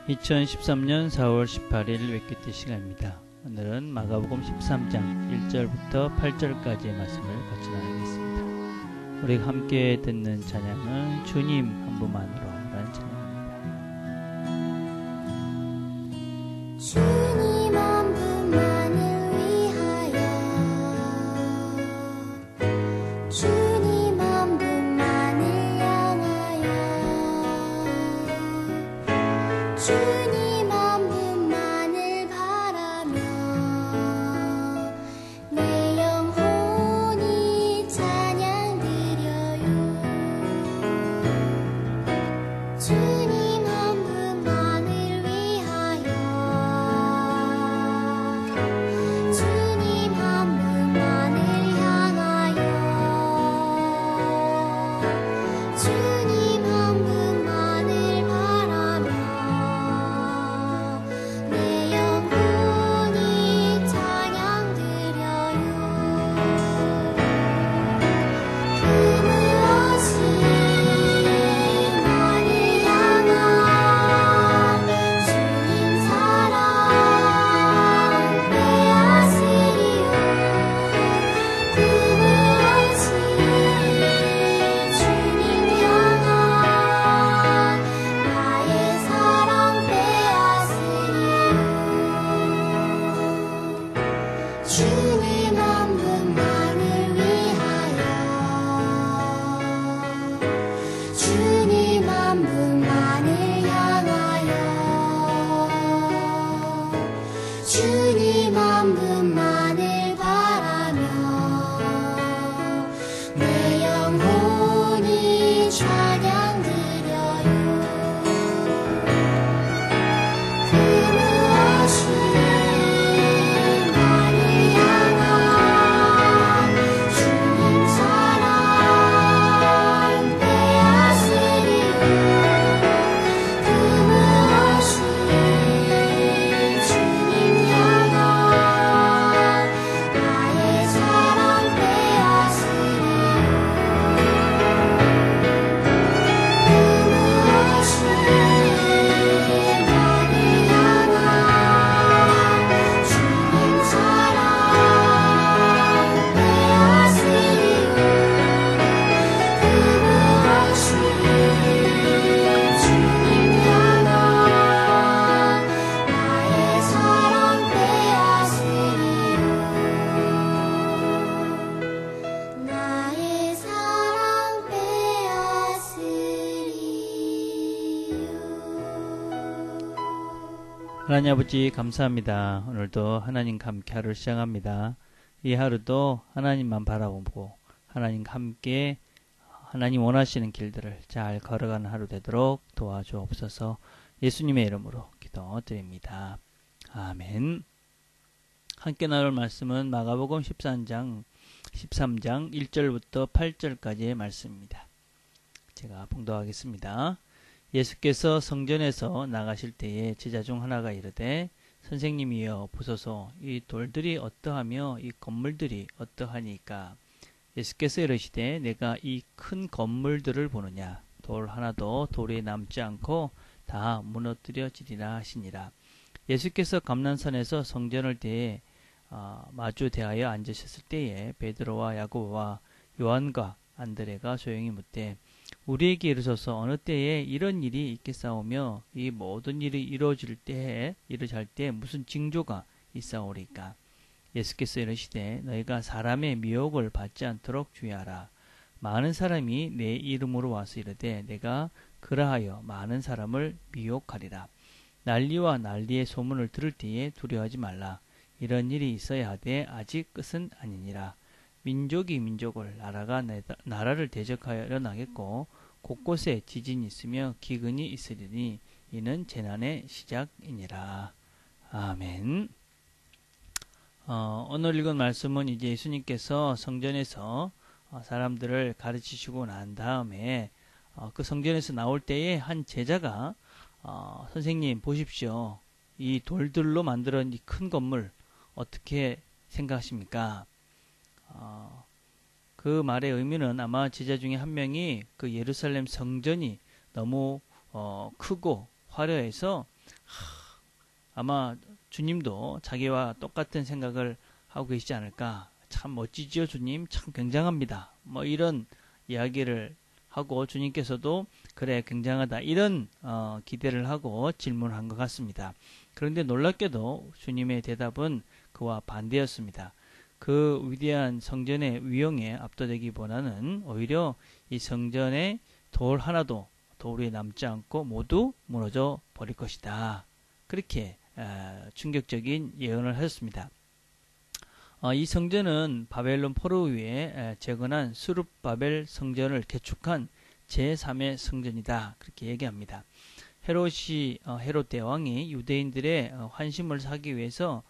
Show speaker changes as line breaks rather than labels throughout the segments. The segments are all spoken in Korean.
2013년 4월 18일 웨키트 시간입니다. 오늘은 마가복음 13장 1절부터 8절까지의 말씀을 같이 나누겠습니다. 우리가 함께 듣는 찬양은 주님 한 분만으로 라는 찬양입니다.
주님 한 분만을 위하여 주님 한 분만을 향하여 주님 한 분만을 바라며 내 영혼이 찬양 드려요. 주님 한 분만을 위하여 주님 한 분만을 향하여 주님 한 분만을 바라며 내 영혼이 찬양 드려요. 그무엇이 나를 향한 주님 사랑 빼앗으리요. 그무엇이 주님 향한 나의 사랑 빼앗으리요. 주님 한 분만을 위하여 주님 한 분만을 향하여 주님 한 분만을 바라며 내 영혼이 찬양 드려요. 그무엇이 나를 향한 주님 사랑 빼앗으리요. 그무엇이 주님 향한 나의 사랑 빼앗으리요. 그무엇이 나를 향한 주님 사랑 빼앗으리요. 그무엇이 주님 향한 나의 사랑 빼앗으리요. 나의 사랑 빼앗으리요.
하나님 아버지 감사합니다. 오늘도 하나님과 함께 하루를 시작합니다. 이 하루도 하나님만 바라보고 하나님과 함께 하나님 원하시는 길들을 잘 걸어가는 하루 되도록 도와주옵소서. 예수님의 이름으로 기도드립니다. 아멘. 함께 나눌 말씀은 마가복음 13장 1절부터 8절까지의 말씀입니다. 제가 봉독하겠습니다. 예수께서 성전에서 나가실 때에 제자 중 하나가 이르되 선생님이여 보소서 이 돌들이 어떠하며 이 건물들이 어떠하니까. 예수께서 이르시되 내가 이 큰 건물들을 보느냐. 돌 하나도 돌에 남지 않고 다 무너뜨려지리라 하시니라. 예수께서 감난산에서 성전을 대해 마주 대하여 앉으셨을 때에 베드로와 야고보와 요한과 안드레가 조용히 묻되 우리에게 이르소서 어느 때에 이런 일이 있겠사오며 이 모든 일이 이루어질 때에 무슨 징조가 있사오리까. 예수께서 이르시되 너희가 사람의 미혹을 받지 않도록 주의하라. 많은 사람이 내 이름으로 와서 이르되 내가 그러하여 많은 사람을 미혹하리라. 난리와 난리의 소문을 들을 때에 두려워하지 말라. 이런 일이 있어야 하되 아직 끝은 아니니라. 민족이 민족을 나라가 나라를 대적하여 일어나겠고 곳곳에 지진이 있으며 기근이 있으리니 이는 재난의 시작이니라. 아멘. 오늘 읽은 말씀은 이제 예수님께서 성전에서 사람들을 가르치시고 난 다음에 그 성전에서 나올 때에 한 제자가 선생님 보십시오. 이 돌들로 만들어진 이 큰 건물 어떻게 생각하십니까? 그 말의 의미는 아마 제자 중에 한 명이 그 예루살렘 성전이 너무 크고 화려해서 아마 주님도 자기와 똑같은 생각을 하고 계시지 않을까. 참 멋지지요, 주님. 참 굉장합니다. 뭐 이런 이야기를 하고 주님께서도 그래 굉장하다 이런 기대를 하고 질문을 한 것 같습니다. 그런데 놀랍게도 주님의 대답은 그와 반대였습니다. 그 위대한 성전의 위용에 압도되기보다는 오히려 이 성전에 돌 하나도 돌 위에 남지 않고 모두 무너져 버릴 것이다. 그렇게 충격적인 예언을 하셨습니다. 이 성전은 바벨론 포로 위에 재건한 수룹바벨 성전을 개축한 제3의 성전이다. 그렇게 얘기합니다. 헤롯 대왕이 유대인들의 환심을 사기 위해서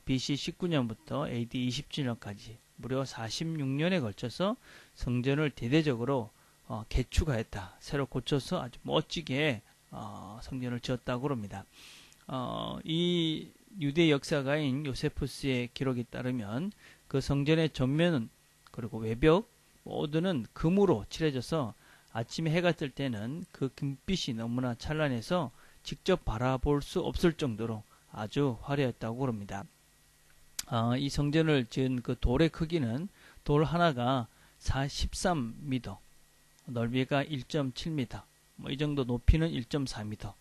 BC 19년부터 AD 27년까지 무려 46년에 걸쳐서 성전을 대대적으로 개축하였다. 새로 고쳐서 아주 멋지게 성전을 지었다고 합니다. 이 유대 역사가인 요세푸스의 기록에 따르면 그 성전의 전면은 그리고 외벽 모두는 금으로 칠해져서 아침에 해가 뜰 때는 그 금빛이 너무나 찬란해서 직접 바라볼 수 없을 정도로 아주 화려했다고 합니다. 이 성전을 지은 그 돌의 크기는 돌 하나가 13m, 넓이가 1.7m, 뭐 이 정도 높이는 1.4m.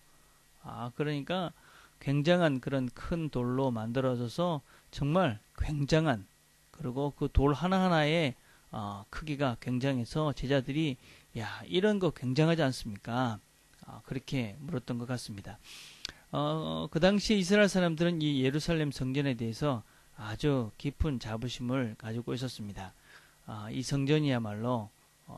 그러니까 굉장한 그런 큰 돌로 만들어져서 정말 굉장한, 그리고 그 돌 하나하나의 크기가 굉장해서 제자들이 야 이런 거 굉장하지 않습니까? 그렇게 물었던 것 같습니다. 그 당시 이스라엘 사람들은 이 예루살렘 성전에 대해서 아주 깊은 자부심을 가지고 있었습니다. 이 성전이야말로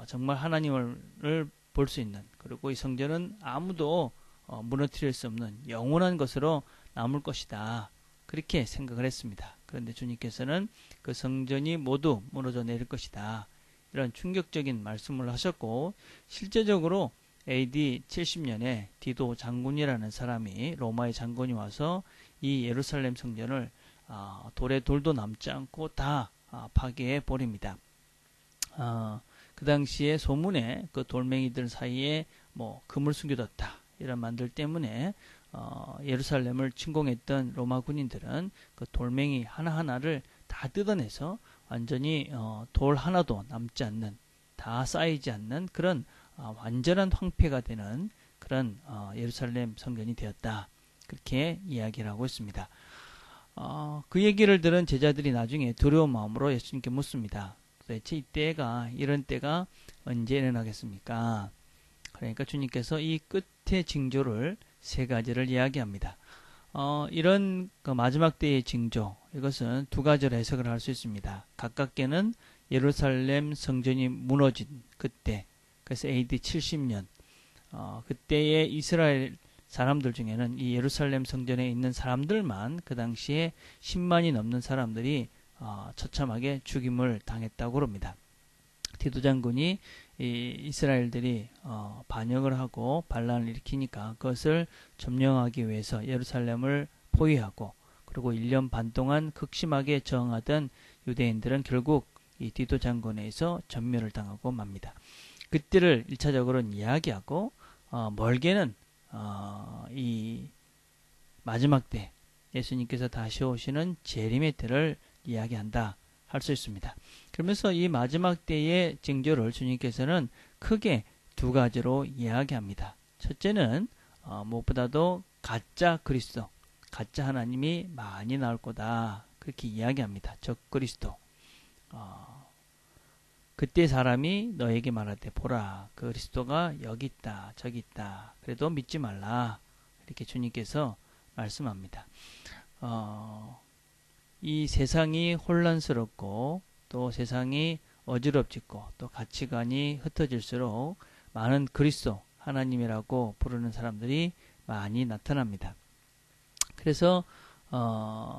정말 하나님을 볼 수 있는, 그리고 이 성전은 아무도 무너뜨릴 수 없는 영원한 것으로 남을 것이다. 그렇게 생각을 했습니다. 그런데 주님께서는 그 성전이 모두 무너져 내릴 것이다. 이런 충격적인 말씀을 하셨고, 실제적으로 AD 70년에 디도 장군이라는 사람이, 로마의 장군이 와서 이 예루살렘 성전을 돌에 돌도 남지 않고 다 파괴해 버립니다. 그 당시에 소문에 그 돌멩이들 사이에 뭐 금을 숨겨뒀다 이런 말들 때문에 예루살렘을 침공했던 로마 군인들은 그 돌멩이 하나하나를 다 뜯어내서 완전히 돌 하나도 남지 않는, 다 쌓이지 않는 그런 완전한 황폐가 되는 그런 예루살렘 성전이 되었다. 그렇게 이야기를 하고 있습니다. 그 얘기를 들은 제자들이 나중에 두려운 마음으로 예수님께 묻습니다. 도대체 이때가, 이런 때가 언제 일어나겠습니까? 그러니까 주님께서 이 끝의 징조를 세 가지를 이야기합니다. 이런 그 마지막 때의 징조, 이것은 두 가지로 해석을 할 수 있습니다. 가깝게는 예루살렘 성전이 무너진 그때, 그래서 AD 70년, 그때의 이스라엘 사람들 중에는 이 예루살렘 성전에 있는 사람들만 그 당시에 10만이 넘는 사람들이 처참하게 죽임을 당했다고 합니다. 디도 장군이 이스라엘들이 반역을 하고 반란을 일으키니까 그것을 점령하기 위해서 예루살렘을 포위하고, 그리고 1년 반 동안 극심하게 저항하던 유대인들은 결국 이 디도 장군에 의해서 전멸을 당하고 맙니다. 그때를 1차적으로는 이야기하고, 멀게는 이 마지막 때 예수님께서 다시 오시는 재림의 때를 이야기한다 할 수 있습니다. 그러면서 이 마지막 때의 징조를 주님께서는 크게 두 가지로 이야기합니다. 첫째는 무엇보다도 가짜 그리스도, 가짜 하나님이 많이 나올 거다. 그렇게 이야기합니다. 적 그리스도. 그때 사람이 너에게 말하되 보라, 그리스도가 여기 있다, 저기 있다. 그래도 믿지 말라. 이렇게 주님께서 말씀합니다. 이 세상이 혼란스럽고 또 세상이 어지럽지고 또 가치관이 흩어질수록 많은 그리스도, 하나님이라고 부르는 사람들이 많이 나타납니다. 그래서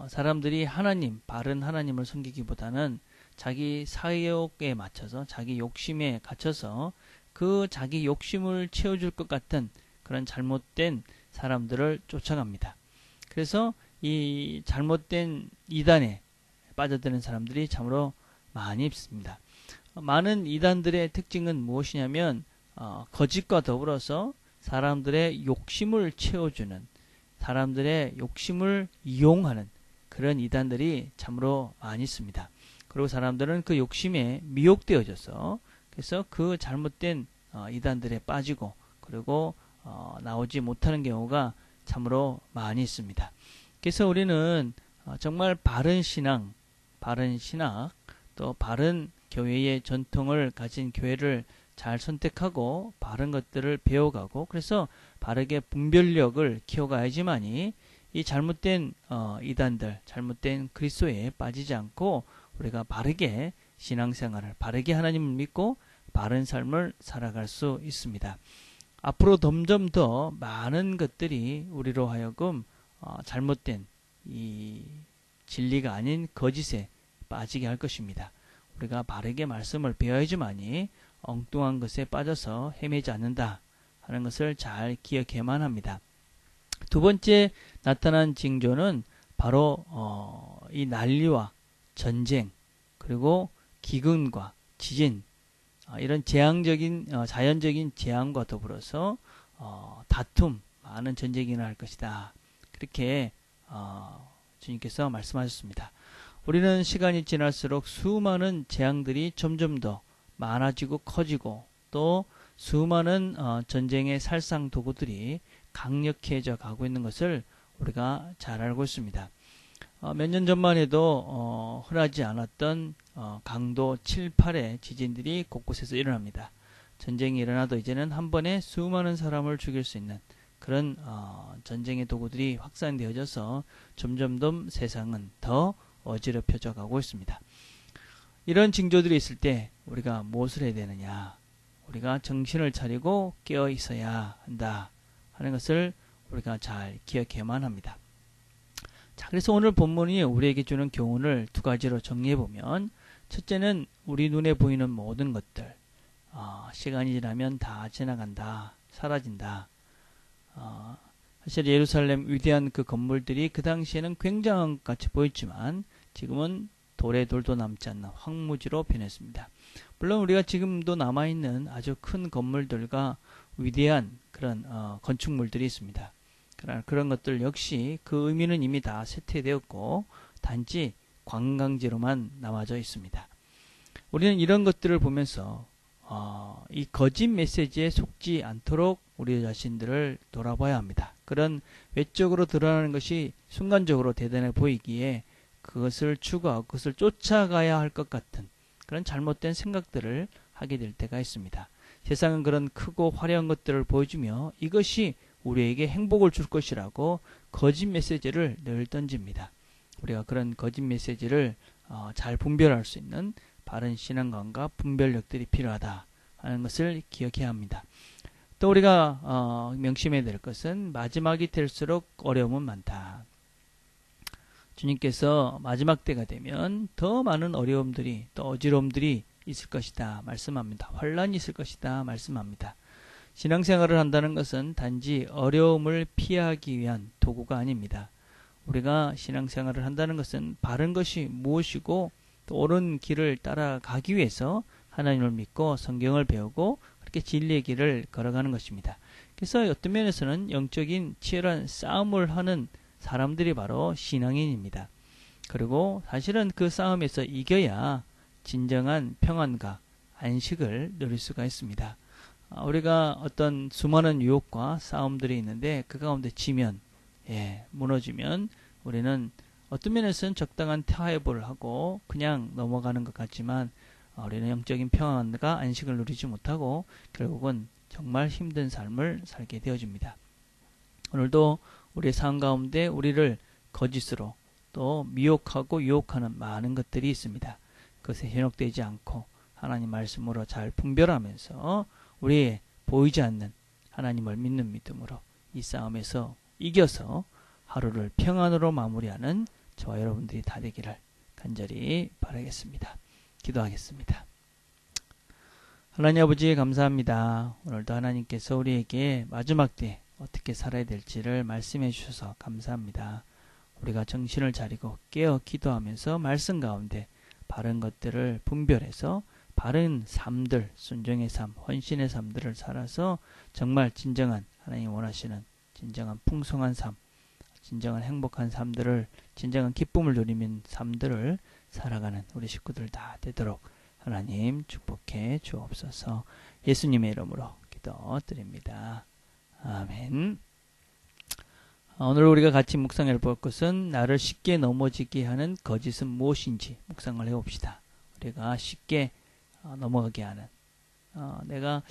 사람들이 하나님, 바른 하나님을 섬기기보다는 자기 사욕에 맞춰서, 자기 욕심에 갇혀서 그 자기 욕심을 채워줄 것 같은 그런 잘못된 사람들을 쫓아갑니다. 그래서 이 잘못된 이단에 빠져드는 사람들이 참으로 많이 있습니다. 많은 이단들의 특징은 무엇이냐면 거짓과 더불어서 사람들의 욕심을 채워주는, 사람들의 욕심을 이용하는 그런 이단들이 참으로 많이 있습니다. 그리고 사람들은 그 욕심에 미혹되어져서 그래서 그 잘못된 이단들에 빠지고 그리고 나오지 못하는 경우가 참으로 많이 있습니다. 그래서 우리는 정말 바른 신앙, 바른 신학, 또 바른 교회의 전통을 가진 교회를 잘 선택하고 바른 것들을 배워가고 그래서 바르게 분별력을 키워가야지만이 이 잘못된 이단들, 잘못된 그리스도에 빠지지 않고 우리가 바르게 신앙생활을 바르게 하나님을 믿고 바른 삶을 살아갈 수 있습니다. 앞으로 점점 더 많은 것들이 우리로 하여금 잘못된 이 진리가 아닌 거짓에 빠지게 할 것입니다. 우리가 바르게 말씀을 배워야지만이 엉뚱한 것에 빠져서 헤매지 않는다 하는 것을 잘 기억해야만 합니다. 두 번째 나타난 징조는 바로 이 난리와 전쟁 그리고 기근과 지진 이런 재앙적인 자연적인 재앙과 더불어서 다툼 많은 전쟁이 일어날 것이다. 그렇게 주님께서 말씀하셨습니다. 우리는 시간이 지날수록 수많은 재앙들이 점점 더 많아지고 커지고 또 수많은 전쟁의 살상 도구들이 강력해져 가고 있는 것을 우리가 잘 알고 있습니다. 몇 년 전만 해도 흔하지 않았던 강도 7, 8의 지진들이 곳곳에서 일어납니다. 전쟁이 일어나도 이제는 한 번에 수많은 사람을 죽일 수 있는 그런 전쟁의 도구들이 확산되어져서 점점 더 세상은 더 어지럽혀져 가고 있습니다. 이런 징조들이 있을 때 우리가 무엇을 해야 되느냐? 우리가 정신을 차리고 깨어 있어야 한다 하는 것을 우리가 잘 기억해야만 합니다. 자, 그래서 오늘 본문이 우리에게 주는 교훈을 두 가지로 정리해 보면 첫째는 우리 눈에 보이는 모든 것들 시간이 지나면 다 지나간다, 사라진다. 사실 예루살렘 위대한 그 건물들이 그 당시에는 굉장한 것 같이 보였지만 지금은 돌에 돌도 남지 않는 황무지로 변했습니다. 물론 우리가 지금도 남아있는 아주 큰 건물들과 위대한 그런 건축물들이 있습니다. 그러나 그런 것들 역시 그 의미는 이미 다 쇠퇴되었고 단지 관광지로만 남아져 있습니다. 우리는 이런 것들을 보면서 이 거짓 메시지에 속지 않도록 우리 자신들을 돌아봐야 합니다. 그런 외적으로 드러나는 것이 순간적으로 대단해 보이기에 그것을 추구하고 그것을 쫓아가야 할 것 같은 그런 잘못된 생각들을 하게 될 때가 있습니다. 세상은 그런 크고 화려한 것들을 보여주며 이것이 우리에게 행복을 줄 것이라고 거짓 메시지를 늘 던집니다. 우리가 그런 거짓 메시지를 잘 분별할 수 있는 바른 신앙관과 분별력들이 필요하다 하는 것을 기억해야 합니다. 또 우리가 명심해야 될 것은 마지막이 될수록 어려움은 많다. 주님께서 마지막 때가 되면 더 많은 어려움들이 또 어지러움들이 있을 것이다 말씀합니다. 환란이 있을 것이다 말씀합니다. 신앙생활을 한다는 것은 단지 어려움을 피하기 위한 도구가 아닙니다. 우리가 신앙생활을 한다는 것은 바른 것이 무엇이고 또 옳은 길을 따라가기 위해서 하나님을 믿고 성경을 배우고 그렇게 진리의 길을 걸어가는 것입니다. 그래서 어떤 면에서는 영적인 치열한 싸움을 하는 사람들이 바로 신앙인입니다. 그리고 사실은 그 싸움에서 이겨야 진정한 평안과 안식을 누릴 수가 있습니다. 우리가 어떤 수많은 유혹과 싸움들이 있는데 그 가운데 지면, 무너지면 우리는 어떤 면에서는 적당한 타협을 하고 그냥 넘어가는 것 같지만 우리는 영적인 평안과 안식을 누리지 못하고 결국은 정말 힘든 삶을 살게 되어집니다. 오늘도 우리의 삶 가운데 우리를 거짓으로 또 미혹하고 유혹하는 많은 것들이 있습니다. 그것에 현혹되지 않고 하나님 말씀으로 잘 분별하면서 우리의 보이지 않는 하나님을 믿는 믿음으로 이 싸움에서 이겨서 하루를 평안으로 마무리하는 저와 여러분들이 다 되기를 간절히 바라겠습니다. 기도하겠습니다. 하나님 아버지 감사합니다. 오늘도 하나님께서 우리에게 마지막 때 어떻게 살아야 될지를 말씀해 주셔서 감사합니다. 우리가 정신을 차리고 깨어 기도하면서 말씀 가운데 바른 것들을 분별해서 바른 삶들, 순종의 삶, 헌신의 삶들을 살아서 정말 진정한 하나님 원하시는 진정한 풍성한 삶, 진정한 행복한 삶들을, 진정한 기쁨을 누리는 삶들을 살아가는 우리 식구들 다 되도록 하나님 축복해 주옵소서. 예수님의 이름으로 기도드립니다. 아멘. 오늘 우리가 같이 묵상해 볼 것은 나를 쉽게 넘어지게 하는 거짓은 무엇인지 묵상을 해봅시다. 우리가 쉽게 넘어가게 하는, 내가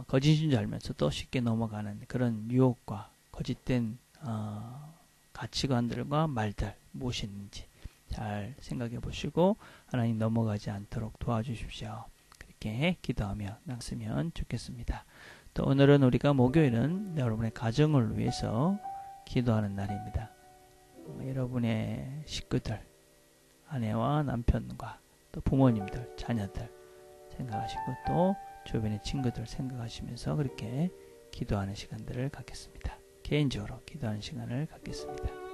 거짓인 줄 알면서도 쉽게 넘어가는 그런 유혹과 거짓된 가치관들과 말들 무엇이 있는지 잘 생각해 보시고 하나님 넘어가지 않도록 도와주십시오. 그렇게 기도하며 나갔으면 좋겠습니다. 또 오늘은 우리가 목요일은 여러분의 가정을 위해서 기도하는 날입니다. 여러분의 식구들, 아내와 남편과 또 부모님들, 자녀들 생각하시고 또 주변의 친구들 생각하시면서 그렇게 기도하는 시간들을 갖겠습니다. 개인적으로 기도하는 시간을 갖겠습니다.